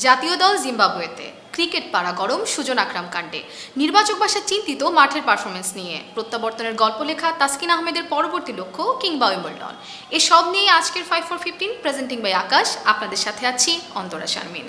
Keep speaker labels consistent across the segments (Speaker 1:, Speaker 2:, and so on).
Speaker 1: জাতীয় দল জিম্বাবুয়েতে ক্রিকেট পাড়া গরম সুজন আকরাম কাণ্ডে নির্বাচক বাসা চিন্তিত মাঠের পারফরমেন্স নিয়ে প্রত্যাবর্তনের গল্প লেখা তাসকিন আহমেদের পরবর্তী লক্ষ্য কিংবা উইম্বলডন এসব নিয়ে আজকের 5-4-15 প্রেজেন্টিং বাই আকাশ আপনাদের সাথে আছি অন্তরা শারমিন।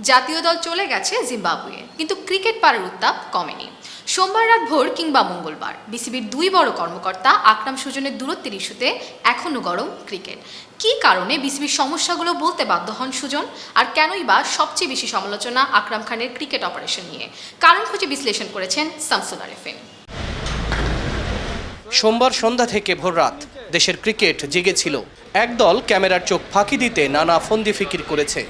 Speaker 1: জাতীয় দল চলে গেছে জিম্বাবুয়ে, কিন্তু ক্রিকেট পাড়ার উত্তাপ কমেনি। সোমবার রাত ভোর কিংবা মঙ্গলবার বিসিবির দুই বড় কর্মকর্তা আকরাম সুজনের দূরত্বের ইস্যুতে এখনও গরম ক্রিকেট। কী কারণে বিসিবির সমস্যাগুলো বলতে বাধ্য হন সুজন, আর কেনই বা সবচেয়ে বেশি সমালোচনা আকরাম খানের ক্রিকেট অপারেশন নিয়ে, কারণ খুঁজে বিশ্লেষণ করেছেন শামসুল আরেফিন।
Speaker 2: সোমবার সন্ধ্যা থেকে ভোররাত দেশের ক্রিকেট জেগেছিল। একদল ক্যামেরার চোখ ফাঁকি দিতে নানা ফন্দি ফিকির করেছে,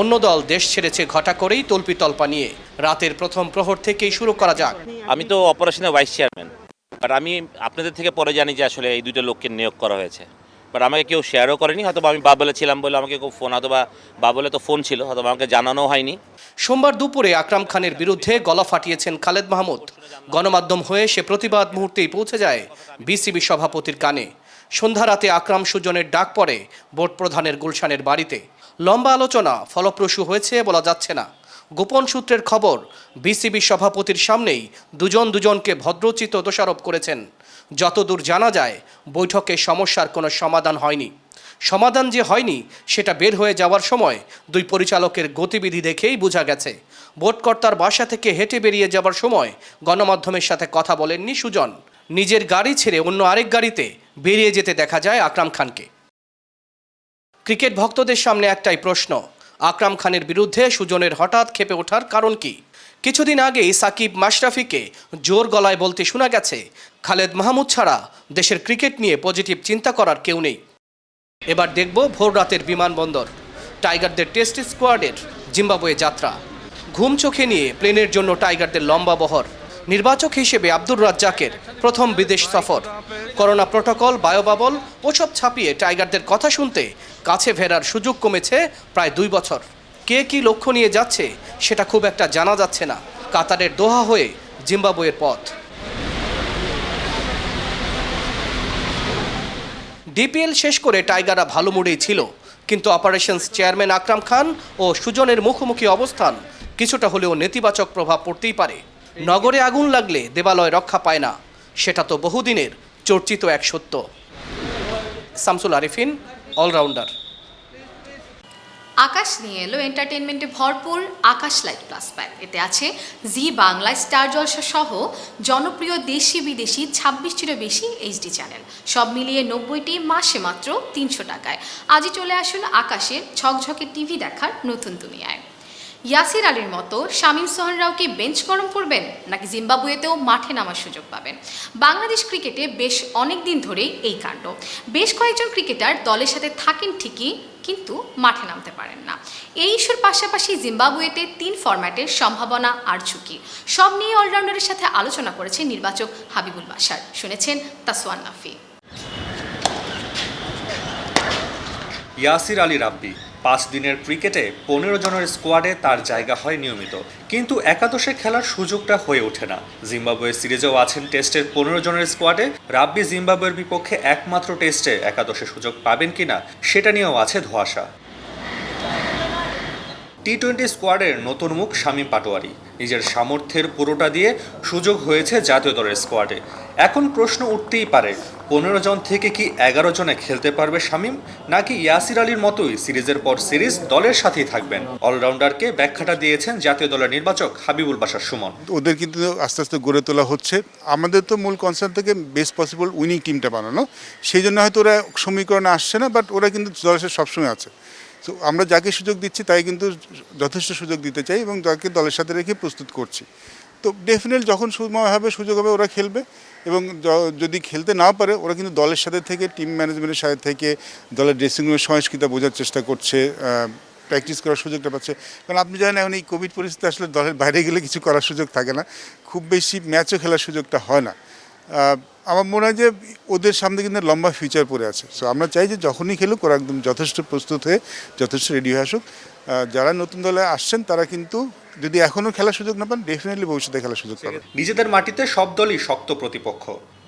Speaker 2: অন্য দল দেশ ছেড়েছে ঘটা করেই তল্পিতল্পা নিয়ে। রাতের প্রথম প্রহর থেকেই শুরু করা যাক।
Speaker 3: আমি তো অপারেশনের ভাইস চেয়ারম্যান, বাট আমি আপনাদের থেকে পরে জানি যে আসলে এই দুইটা লোককে নিয়োগ করা হয়েছে, বাট আমাকে কেউ শেয়ারও করেনি। হয়তো আমি বাবলে ছিলাম বলে আমাকে কেউ ফোন, হয়তো বা বাবলে তো ফোন ছিল, হয়তো আমাকে জানানো হয়নি।
Speaker 2: সোমবার দুপুরে আকরাম খানের বিরুদ্ধে গলা ফাটিয়েছেন খালেদ মাহমুদ। গণমাধ্যম হয়ে সে প্রতিবাদ মুহূর্তেই পৌঁছে যায় বিসিবি সভাপতির কানে। সন্ধ্যা রাতে আকরাম সুজনের ডাক পড়ে বোর্ড প্রধানের গুলশানের বাড়িতে। লম্বা আলোচনা ফলপ্রসূ হয়েছে বলা যাচ্ছে না। গোপন সূত্রের খবর, বিসিবি সভাপতির সামনেই দুজনকে ভদ্রোচিত দোষারোপ করেছেন। যতদূর জানা যায় বৈঠকে সমস্যার কোনো সমাধান হয়নি। সমাধান যে হয়নি সেটা বের হয়ে যাওয়ার সময় দুই পরিচালকের গতিবিধি দেখেই বোঝা গেছে। বোর্ডকর্তার বাসা থেকে হেঁটে বেরিয়ে যাবার সময় গণমাধ্যমের সাথে কথা বলেননি সুজন। নিজের গাড়ি ছেড়ে অন্য আরেক গাড়িতে বেরিয়ে যেতে দেখা যায় আকরাম খানকে। ক্রিকেট ভক্তদের সামনে একটাই প্রশ্ন, আকরাম খানের বিরুদ্ধে সুজনের হঠাৎ ক্ষেপে ওঠার কারণ কি? কিছুদিন আগেই সাকিব মাশরাফিকে জোর গলায় বলতে শোনা গেছে খালেদ মাহমুদ ছাড়া দেশের ক্রিকেট নিয়ে পজিটিভ চিন্তা করার কেউ নেই। এবার দেখব ভোর রাতের বিমানবন্দর, টাইগারদের টেস্ট স্কোয়াডের জিম্বাবুয়ে যাত্রা। ঘুম চোখে নিয়ে প্লেনের জন্য টাইগারদের লম্বা বহর। নির্বাচক হিসেবে আব্দুর রাজ্জাকের প্রথম বিদেশ সফর। করোনা প্রোটোকল, বায়োবাবল ওসব ছাপিয়ে টাইগারদের কথা শুনতে কাছে ফেরার সুযোগ কমেছে প্রায় 2 বছর। কে কি লক্ষ্য নিয়ে যাচ্ছে সেটা খুব একটা জানা যাচ্ছে না। কাতারের দোহা হয়ে জিম্বাবুয়ের পথ। ডিপিএল শেষ করে টাইগাররা ভালো মুডেই ছিল, কিন্তু অপারেশনস চেয়ারম্যান আকরাম খান ও সুজনের মুখোমুখি অবস্থান কিছুটা হলেও নেতিবাচক প্রভাব পড়তেই পারে। নগরে আগুন লাগলে দেবালয় রক্ষা পায় না, সেটা তো বহুদিনের চর্চিত এক সত্য। শামসুল আরেফিন, অলরাউন্ডার।
Speaker 1: আকাশ নিয়ে এলো এন্টারটেনমেন্টে ভরপুর আকাশ লাইট প্লাস প্যাক। এতে আছে জি বাংলা, স্টার জলসা সহ জনপ্রিয় দেশি বিদেশি 26টিরও বেশি এইচডি চ্যানেল, সব মিলিয়ে 90টি, মাসে মাত্র 300 টাকায়। আজই চলে আসুন আকাশের ঝকঝকে টিভি দেখার নতুন দুনিয়ায়। ইয়াসির আলীর মতো শামীম সোহানরাও কি বেঞ্চ গরম করবেন, নাকি জিম্বাবুয়েতেও মাঠে নামার সুযোগ পাবেন? বাংলাদেশ ক্রিকেটে বেশ অনেক দিন ধরেই এই কাণ্ড। বেশ কয়েকজন ক্রিকেটার দলের সাথে থাকেন ঠিকই, কিন্তু মাঠে নামতে পারেন না। এই ইস্যুর পাশাপাশি জিম্বাবুয়েতে 3 ফরম্যাটের সম্ভাবনা আর ঝুঁকি, সব নিয়ে অলরাউন্ডারের সাথে আলোচনা করেছেন নির্বাচক হাবিবুল বাশার। শুনেছেন তাসওয়ান নাফি।
Speaker 4: ইয়াসির আলী রাব্বি 5 দিনের ক্রিকেটে 15 জনের স্কোয়াডে তার জায়গা হয় নিয়মিত, কিন্তু একাদশে খেলার সুযোগটা হয়ে ওঠে না। জিম্বাবুয়ে সিরিজেও আছেন টেস্টের 15 জনের স্কোয়াডে। রাব্বি জিম্বাবুয়ের বিপক্ষে একমাত্র টেস্টে একাদশে সুযোগ পাবেন কিনা সেটা নিয়েও আছে ধোঁয়াশা। টি-20 স্কোয়াডের নতুন মুখ শামীম পাটোয়ারি নিজের সামর্থ্যের পুরোটা দিয়ে সুযোগ হয়েছে জাতীয় দলের স্কোয়াডে। এখন প্রশ্ন উঠতেই পারে, 15 জন থেকে কি 11 জনে খেলতে পারবে শামীম, নাকি ইয়াসির আলীর মতোই সিরিজের পর সিরিজ দলের সাথেই থাকবেন? অলরাউন্ডারকে ব্যাখ্যাটা দিয়েছেন জাতীয় দলের নির্বাচক হাবিবুল বাশার সুমন।
Speaker 5: ওদের কিন্তু আস্তে আস্তে গড়ে তোলা হচ্ছে। আমাদের তো মূল কনসার্ন থেকে বেস্ট পসিবল উইনিং টিমটা বানানো, সেই জন্য হয়তো ওরা সমীকরণে আসছে না, বাট ওরা কিন্তু দলের সাথে সবসময় আছে। তো আমরা যাকে সুযোগ দিচ্ছি তাই কিন্তু যথেষ্ট সুযোগ দিতে চাই এবং তাকে দলের সাথে রেখে প্রস্তুত করছি। তো ডেফিনেটলি যখন সময় হবে, সুযোগ হবে, ওরা খেলবে। এবং যদি খেলতে না পারে, ওরা কিন্তু দলের সাথে থেকে, টিম ম্যানেজমেন্টের সাথে থেকে দলের ড্রেসিং রুমের সংস্কৃতি বোঝার চেষ্টা করছে, প্র্যাকটিস করার সুযোগটা পাচ্ছে। কারণ আপনি জানেন এখন এই কোভিড পরিস্থিতি আসলে দলের বাইরে গেলে কিছু করার সুযোগ থাকে না, খুব বেশি ম্যাচও খেলার সুযোগটা হয় না। আমার মনে হয় যে ওদের সামনে কিন্তু লম্বা ফিউচার পড়ে আছে। সো আমরা চাই যে যখনই খেলুক ওরা একদম যথেষ্ট প্রস্তুত হয়ে যথেষ্ট রেডি হয়ে আসুক। যারা নতুন দলে আসছেন তারা কিন্তু যদি এখনও খেলার সুযোগ না পান, ডেফিনেটলি ভবিষ্যতে খেলার সুযোগ পাবে।
Speaker 4: নিজেদের মাটিতে সব দলই শক্ত প্রতিপক্ষ,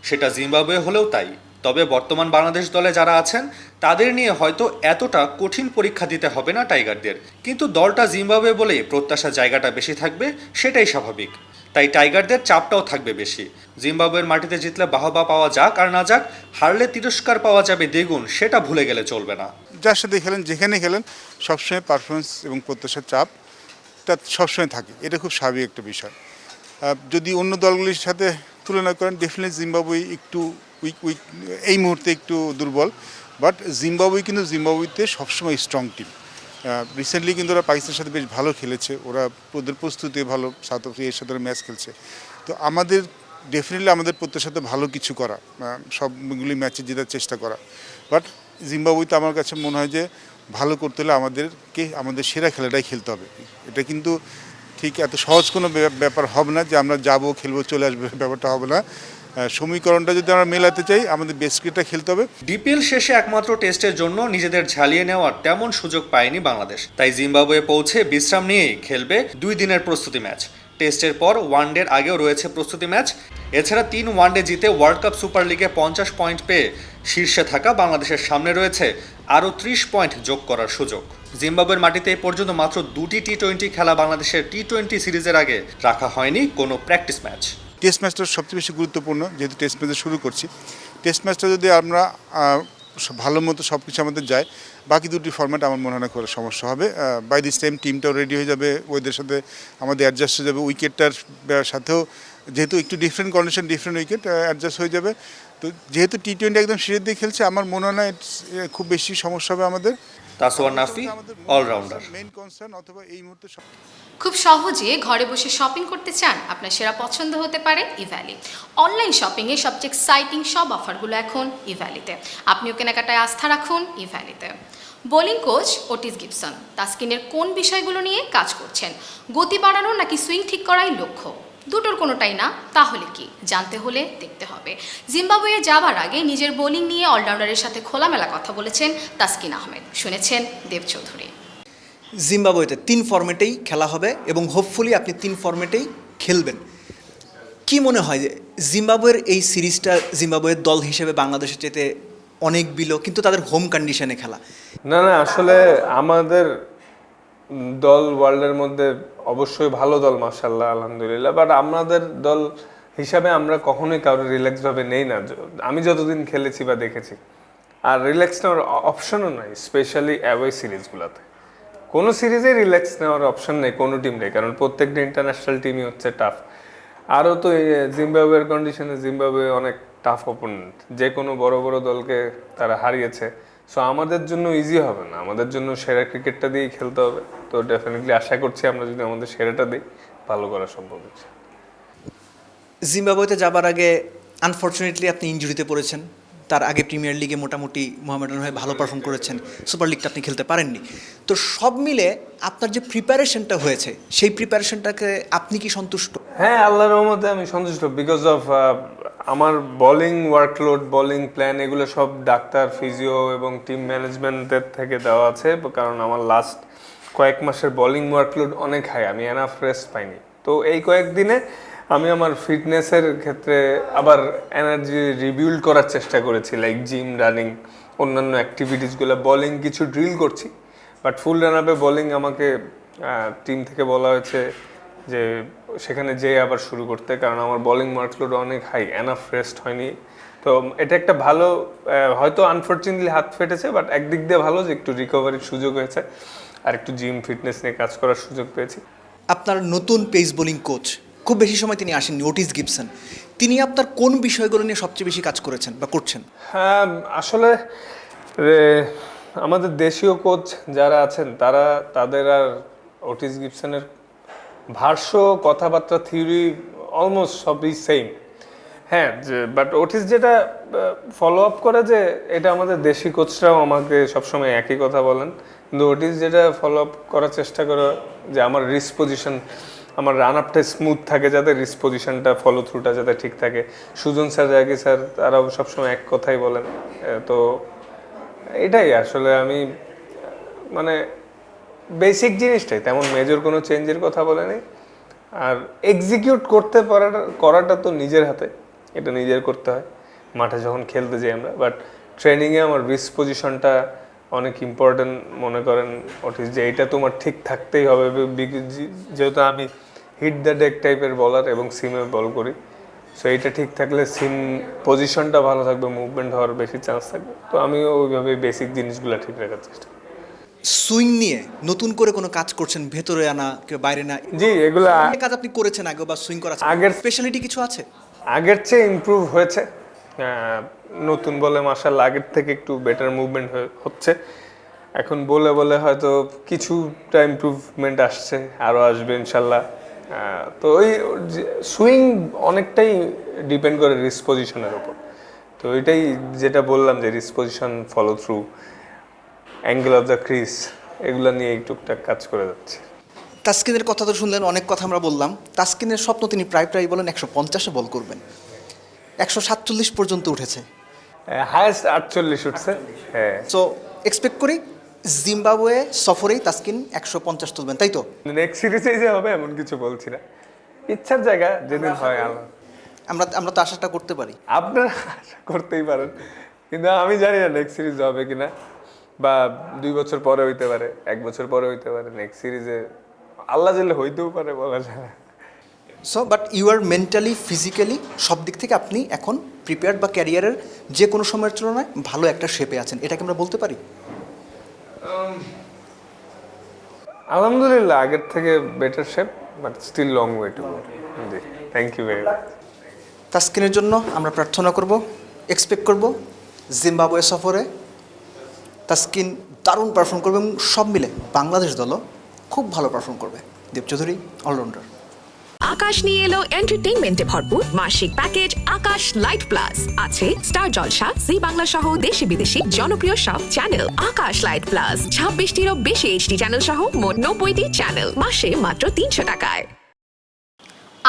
Speaker 4: সেটা জিম্বাবুয়ে হলেও তাই। তবে বর্তমান বাংলাদেশ দলে যারা আছেন তাদের নিয়ে হয়তো এতটা কঠিন পরীক্ষা দিতে হবে না টাইগারদের, কিন্তু দলটা জিম্বাবুয়ে বলেই প্রত্যাশা জায়গাটা বেশি থাকবে, সেটাই স্বাভাবিক। তাই টাইগারদের চাপটাও থাকবে বেশি। জিম্বাবুয়ের মাটিতে জিতলে বাহবা পাওয়া যাক আর না যাক, হারলে তিরস্কার পাওয়া যাবে দ্বিগুণ, সেটা ভুলে গেলে চলবে না।
Speaker 5: যার সাথে খেলেন, যেখানে খেলেন, সবসময় পারফরমেন্স এবং প্রত্যাশার চাপটা সবসময় থাকে, এটা খুব স্বাভাবিক একটা বিষয়। যদি অন্য দলগুলির সাথে তুলনা করেন, ডেফিনেটলি জিম্বাবুয়ে একটু উইক এই মুহূর্তে একটু দুর্বল, বাট জিম্বাবুয়েতে সবসময় স্ট্রং টিম। রিসেন্টলি কিন্তু ওরা পাকিস্তানের সাথে বেশ ভালো খেলেছে, ওদের প্রস্তুতি ভালো, সাউথ আফ্রিকার সাথে ম্যাচ খেলছে। তো আমাদের ডেফিনেটলি আমাদের প্রত্যাশাতে ভালো কিছু করা, সবগুলি ম্যাচে জেতার চেষ্টা করা। বাট জিম্বাবুয়েতে আমার কাছে মনে হয় যে ভালো করতে হলে আমাদের সেরা খেলাটাই খেলতে হবে। এটা কিন্তু ঠিক এত সহজ কোনো ব্যাপার হবে না যে আমরা যাবো, খেলবো, চলে আসবো, ব্যাপারটা হবে না। সমীকরণটা যদি আমরা মেলাতে চাই, আমাদের বেস্ট ক্রিকেটটা খেলতে হবে।
Speaker 4: ডিপিএল শেষে একমাত্র টেস্টের জন্য নিজেদের ঝালিয়ে নেওয়ার তেমন সুযোগ পায়নি বাংলাদেশ, তাই জিম্বাবুয়ে পৌঁছে বিশ্রাম নিয়েই খেলবে 2 দিনের প্রস্তুতি ম্যাচ। টেস্টের পর ওয়ানডের আগেও রয়েছে প্রস্তুতি ম্যাচ। এছাড়া 3 ওয়ানডে জিতে ওয়ার্ল্ড কাপ সুপার লিগে 50 পয়েন্ট পেয়ে শীর্ষে থাকা বাংলাদেশের সামনে রয়েছে আরও 30 পয়েন্ট যোগ করার সুযোগ। জিম্বাবুয়ের মাটিতে এ পর্যন্ত মাত্র 2টি টি-20 খেলা বাংলাদেশের টি-20 সিরিজের আগে রাখা হয়নি কোনো প্র্যাকটিস ম্যাচ।
Speaker 5: টেস্ট ম্যাচটা সবচেয়ে বেশি গুরুত্বপূর্ণ, যেহেতু টেস্ট ম্যাচে শুরু করছি। টেস্ট ম্যাচটা যদি আমরা ভালো মতো সব কিছু আমাদের যায়, বাকি দুটি ফরম্যাট আমার মনে হয় না করে সমস্যা হবে। বাই দিস টাইম টিমটাও রেডি হয়ে যাবে, ওদের সাথে আমাদের অ্যাডজাস্ট হয়ে যাবে, উইকেটটার সাথেও যেহেতু একটু different condition, different wicket adjust হয়ে যাবে। তো যেহেতু টি-20 একদম শেষের দিয়ে খেলছে, আমার মনে হয় না খুব বেশি সমস্যা হবে আমাদের।
Speaker 4: Taswar Nafi, allrounder.
Speaker 5: Main concern অথবা এই মুহূর্তে
Speaker 1: খুব সহজে ঘরে বসে শপিং করতে চান? আপনার সেরা পছন্দ হতে পারে ইভ্যালি। অনলাইন শপিংয়ে সবচেয়ে এক্সাইটিং সব অফারগুলো এখন ইভ্যালিতে। আপনিও কেনাকাটায় আস্থা রাখুন ইভ্যালিতে। বোলিং কোচ ওটিস গিবসন তাসকিনের কোন বিষয়গুলো নিয়ে কাজ করছেন? গতি বাড়ানো নাকি সুইং ঠিক করাই লক্ষ্য? দুটোর কোনোটাই না, তাহলে কি? জানতে হলে দেখতে হবে। জিম্বাবুয়ে যাবার আগে নিজের বোলিং নিয়ে অলরাউন্ডারের সাথে খোলামেলা কথা বলেছেন তাসকিন আহমেদ। শুনেছেন দেব চৌধুরী।
Speaker 6: জিম্বাবুয়েতে 3 ফরম্যাটেই খেলা হবে এবং হোপফুলি আপনি 3 ফরম্যাটেই খেলবেন। কি মনে হয় যে জিম্বাবুয়ের এই সিরিজটা জিম্বাবুয়ের দল হিসেবে বাংলাদেশের চেয়ে অনেক বিলো, কিন্তু তাদের হোম কন্ডিশনে খেলা?
Speaker 7: না, আসলে আমাদের দল ওয়ার্ল্ডের মধ্যে অবশ্যই ভালো দল, মাশাআল্লাহ, আলহামদুলিল্লাহ, বাট আমাদের দল হিসাবে আমরা কখনোই কারো রিল্যাক্সভাবে নেই না, আমি যতদিন খেলেছি বা দেখেছি। আর রিল্যাক্স নেওয়ার অপশনও নাই, স্পেশালি অ্যাওয়ে সিরিজগুলোতে। কোনো সিরিজে রিল্যাক্স নেওয়ার অপশন নেই কোনো টিমটাই, কারণ প্রত্যেকটা ইন্টারন্যাশনাল টিমই হচ্ছে টাফ। আরও তো জিম্বাবুয়ের কন্ডিশনে জিম্বাবুয়ে অনেক টাফ অপোনেন্ট, যে কোনো বড় বড় দলকে তারা হারিয়েছে। সো আমাদের জন্য ইজি হবে না, আমাদের জন্য সেরা ক্রিকেটটা দিয়েই খেলতে হবে। তো ডেফিনেটলি আশা করছি আমরা যদি আমাদের সেরাটা দিই, ভালো করা সম্ভব হচ্ছে।
Speaker 6: জিম্বাবুয়েতে যাবার আগে আনফর্চুনেটলি আপনি ইনজুরিতে পড়েছেন। তার আগে প্রিমিয়ার লিগে মোটামুটি মোহামেডান হয়ে ভালো পারফর্ম করেছেন, সুপার লিগটা আপনি খেলতে পারেননি। তো সব মিলে আপনার যে প্রিপারেশনটা হয়েছে, সেই প্রিপারেশনটাকে আপনি কি সন্তুষ্ট?
Speaker 7: হ্যাঁ, আল্লাহর রহমতে আমি সন্তুষ্ট, বিকজ অফ আমার বোলিং ওয়ার্কলোড, বোলিং প্ল্যান, এগুলো সব ডাক্তার, ফিজিও এবং টিম ম্যানেজমেন্টের থেকে দেওয়া আছে। কারণ আমার লাস্ট কয়েক মাসের বোলিং ওয়ার্কলোড অনেক হাই, আমি এনাফ রেস্ট পাইনি। তো এই কয়েকদিনে আমি আমার ফিটনেসের ক্ষেত্রে আবার এনার্জি রিবিল্ড করার চেষ্টা করেছি, লাইক জিম, রানিং, অন্যান্য অ্যাক্টিভিটিসগুলো। বোলিং কিছু ড্রিল করছি, বাট ফুল রান আপে বোলিং আমাকে টিম থেকে বলা হয়েছে যে সেখানে যেয়ে আবার শুরু করতে, কারণ আমার বোলিং ওয়ার্কলোড অনেক হাই, এনাফ রেস্ট হয়নি। তো এটা একটা ভালো, হয়তো আনফর্চুনেটলি হাত ফেটেছে, বাট একদিক দিয়ে ভালো যে একটু রিকভারির সুযোগ হয়েছে আর একটু জিম ফিটনেস নিয়ে কাজ করার সুযোগ পেয়েছি।
Speaker 6: আপনার নতুন পেস বোলিং কোচ, খুব বেশি সময় তিনি আসেননি, ওটিস গিবসন, তিনি আপনার কোন বিষয়গুলো নিয়ে সবচেয়ে বেশি কাজ করেছেন বা করছেন?
Speaker 7: হ্যাঁ, আসলে আমাদের দেশীয় কোচ যারা আছেন তাদের আর ওটিস গিবসনের ভাষ্য, কথাবার্তা, থিওরি অলমোস্ট সবই সেম। হ্যাঁ, বাট ওটিস যেটা ফলো আপ করে, যে এটা আমাদের দেশি কোচরাও আমাকে সবসময় একই কথা বলেন, কিন্তু ওটিস যেটা ফলো আপ করার চেষ্টা করে যে আমার রিস্ক পজিশন, আমার রান আপটা স্মুথ থাকে, যাতে রিস্ক পজিশনটা, ফলো থ্রুটা যাতে ঠিক থাকে। সুজন স্যার, জাকি স্যার, তারাও সবসময় এক কথাই বলেন। তো এটাই আসলে আমি মানে বেসিক জিনিসটাই, তেমন মেজর কোনো চেঞ্জের কথা বলে নেই। আর এক্সিকিউট করাটা তো নিজের হাতে, এটা নিজের করতে হয়। মাঠে যখন খেলতে যাই আমরা। বাট ট্রেনিংয়ে আমার রিস্ট পজিশনটা অনেক ইম্পর্টেন্ট মনে করেন ওটিস, যে এটা তোমার ঠিক থাকতেই হবে, যেহেতু আমি হিট দ্য ডেক টাইপের বলার এবং সিমে বল করি। সো এইটা ঠিক থাকলে সিম পজিশনটা ভালো থাকবে, মুভমেন্ট হওয়ার বেশি চান্স থাকবে। তো আমিও ওইভাবে বেসিক জিনিসগুলো ঠিক রাখার চেষ্টা করি।
Speaker 6: সুইং নিয়ে নতুন করে কোনো কাজ করছেন, ভেতরে আনা কেউ বাইরে না,
Speaker 7: জি, এগুলো
Speaker 6: এই কাজ আপনি করেছেন আগে বা সুইং করা
Speaker 7: আগের
Speaker 6: স্পেশালিটি কিছু আছে?
Speaker 7: আগের চেয়ে ইমপ্রুভ হয়েছে, নতুন বলে মাশাআল্লাহ আগের থেকে একটু বেটার মুভমেন্ট হচ্ছে। এখন বলে বলে হয়তো কিছুটা ইমপ্রুভমেন্ট আসছে, আরও আসবে ইনশাল্লাহ। তো ওই সুইং অনেকটাই ডিপেন্ড করে রিস্ট পজিশনের উপর। তো এটাই যেটা বললাম যে wrist position, follow through, angle of the crease, এগুলো নিয়ে টুকটাক কাজ করে যাচ্ছে।
Speaker 6: তাসকিনের কথা তো শুনলেন, অনেক কথা আমরা বললাম। তাসকিনের স্বপ্ন তিনি প্রায় বলেন 150-এ বল করবেন, 147 পর্যন্ত উঠেছে,
Speaker 7: হায়েস্ট 48 উঠছে। হ্যাঁ,
Speaker 6: সো এক্সপেক্ট করি জিম্বাবুয়ে সফরেই তাসকিন 150 তুলবেন, তাই তো?
Speaker 7: নেক্সট সিরিজেই যে হবে এমন কিছু বলছি না, ইচ্ছার জায়গা যেদিন হয় আল্লাহ।
Speaker 6: আমরা তো আশাটা করতে পারি।
Speaker 7: আপনারা আশা করতেই পারেন, কিন্তু আমি জানি না নেক্সট সিরিজ হবে কিনা, বা 2 বছর পরে হইতে পারে, 1 বছর পরে হইতে পারে। নেক্সট সিরিজে আল্লাহ জানলে হইতেও পারে, বলা যায় না।
Speaker 6: So but you are mentally, physically সব দিক থেকে আপনি এখন প্রিপেয়ার্ড, বা ক্যারিয়ারের যে কোনো সময়ের তুলনায় ভালো একটা শেপে আছেন, এটাকে আমরা বলতে পারি?
Speaker 7: আলহামদুলিল্লাহ আগের থেকে better shape, but still long way to go. জি, থ্যাংক ইউ ভেরি মাচ।
Speaker 6: তাসকিনের জন্য আমরা প্রার্থনা করব, এক্সপেক্ট করব জিম্বাবুয়ে সফরে তাসকিন দারুণ পারফর্ম করবে এবং সব মিলে বাংলাদেশ দলও খুব ভালো পারফর্ম করবে। দীপ চৌধুরী, অলরাউন্ডার।
Speaker 8: আকাশ নিয়ে এলো এন্টারটেইনমেন্টে ভরপুর মাসিক প্যাকেজ আকাশ লাইট প্লাস। আছে স্টার জলসা, জি বাংলা সহ দেশি বিদেশি জনপ্রিয় সব চ্যানেল। আকাশ লাইট প্লাস 26টিরও বেশি এইচডি চ্যানেল সহ মোট 90টি চ্যানেল, মাসে মাত্র 300 টাকায়।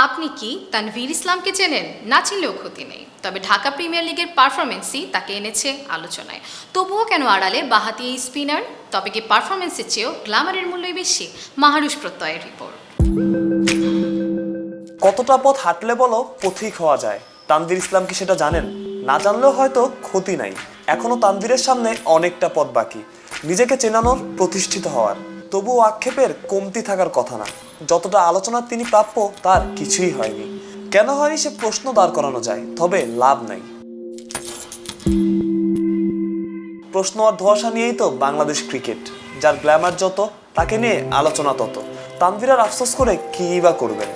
Speaker 1: আপনি কি তানভীর ইসলামকে চেনেন? না চিনলেও ক্ষতি নেই, তবে ঢাকা প্রিমিয়ার লিগের পারফরমেন্সই তাকে এনেছে আলোচনায়। তবুও কেন আড়ালে বাঁহাতি এই স্পিনার? তবে কি পারফরমেন্সের চেয়েও গ্ল্যামারের মূল্যই বেশি? মাহারুষ প্রত্যয়ের রিপোর্ট।
Speaker 9: কতটা পথ হাঁটলে বলো পথিক হওয়া যায়? তানভীর ইসলাম কি সেটা জানেন? না জানলেও হয়তো ক্ষতি নাই। এখনো তানভীরের সামনে অনেকটা পথ বাকি, নিজেকে চেনানোর, প্রতিষ্ঠিত হওয়ার। তবুও আক্ষেপের কমতি থাকার কথা না। যতটা আলোচনার তিনি প্রাপ্য তার কিছুই হয়নি। কেন হয়নি সে প্রশ্ন দাঁড় করানো যায়, তবে লাভ নাই। প্রশ্ন আর ধোঁয়াশা নিয়েই তো বাংলাদেশ ক্রিকেট, যার গ্ল্যামার যত তাকে নিয়ে আলোচনা তত। তানভীর আর আফসোস করে কী বা করবেন?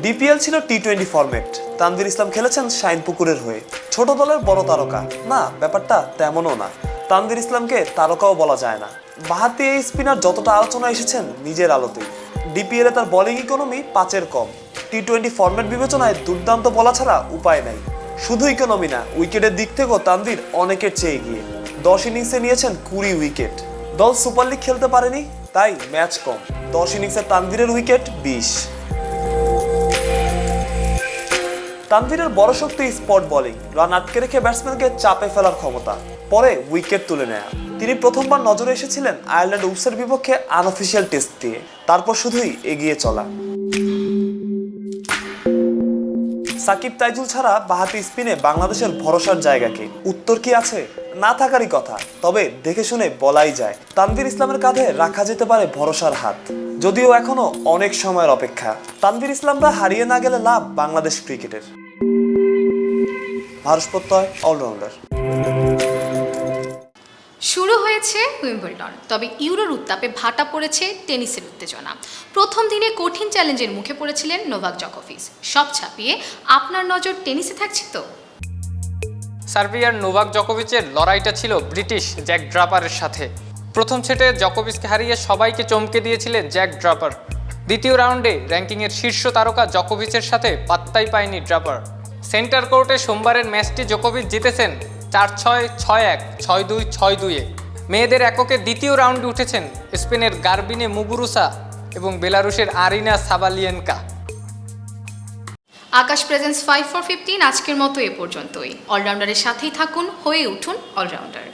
Speaker 9: ডিপিএল ছিল টি20 ফরম্যাট। তানভীর ইসলাম খেলেছেন শাইনপুকুরের হয়ে। ছোট দলের বড় তারকা না, ব্যাপারটা তেমনও না। তানভীর ইসলামকে তারকাও বলা যায় না। বাঁহাতি এই স্পিনার যতটা আলোচনা এসেছেন নিজের আলোতেই। ডিপিএলে তার বোলিং ইকোনমি 5-এর কম। টি20 ফরম্যাট বিবেচনায় দুর্দান্ত বলা ছাড়া উপায় নাই। শুধু ইকোনমি না, উইকেটের দিক থেকেও তানভীর অনেকের চেয়ে এগিয়ে। 10 ইনিংসে নিয়েছেন 20 উইকেট। দল সুপার লিগ খেলতে পারেনি, তাই ম্যাচ কম। 10 ইনিংসে তানভীরের উইকেট 20। তানভীরের বড় শক্তি স্পট বোলিং, রান আটকে রেখে ব্যাটসম্যানকে চাপে ফেলার ক্ষমতা, পরে উইকেট তুলে নেয়া। তিনি প্রথমবার নজরে এসেছিলেন আয়ারল্যান্ড উডসের বিপক্ষে আনঅফিসিয়াল টেস্ট দিয়ে, তারপর শুধুই এগিয়ে চলা। সাকিব তাইজুল ছাড়া বাঁহাতি স্পিনে বাংলাদেশের ভরসার জায়গা কি? উত্তর কি আছে? না থাকারই কথা, তবে দেখে শুনে বলাই যায় তানভীর ইসলামের কাঁধে রাখা যেতে পারে ভরসার হাত। যদিও এখনো অনেক সময়ের অপেক্ষা। তানভীর ইসলামরা হারিয়ে না গেলে লাভ বাংলাদেশ ক্রিকেটের। মাহারুষ প্রত্যয়, অলরাউন্ডার।
Speaker 1: শুরু হয়েছে উইম্বলডন, তবে ইউরোর উত্তাপে ভাটা পড়েছে টেনিসের উত্তেজনা। প্রথম দিনে কঠিন চ্যালেঞ্জের মুখে পড়েছিলেন নোভাক জকোভিচ। সব ছাপিয়ে আপনার নজর টেনিসে থাকছে তো?
Speaker 10: সার্বিয়ার নোভাক জকোভিচের লড়াইটা ছিল ব্রিটিশ জ্যাক ড্রাপারের সাথে। প্রথম সেটে জকোভিচকে হারিয়ে সবাইকে চমকে দিয়েছিলেন জ্যাক ড্রাপার। দ্বিতীয় রাউন্ডে র্যাঙ্কিংয়ের শীর্ষ তারকা জকোভিচের সাথে পাত্তাই পায়নি ড্রাপার। সেন্টার কোর্টে সোমবারের ম্যাচটি জকোভিচ জিতেছেন 4-6, 6-1, 6-2, 6-2-এ। মেয়েদের এককে দ্বিতীয় রাউন্ডে উঠেছেন স্পেনের গার্বিনে মুগুরুসা এবং বেলারুশের আরিনা সাবালিয়েনকা।
Speaker 1: আকাশ প্রেজেন্স 5 for 15 আজকের মতো এ পর্যন্তই। অলরাউন্ডারের সাথেই থাকুন, হয়ে উঠুন অলরাউন্ডার।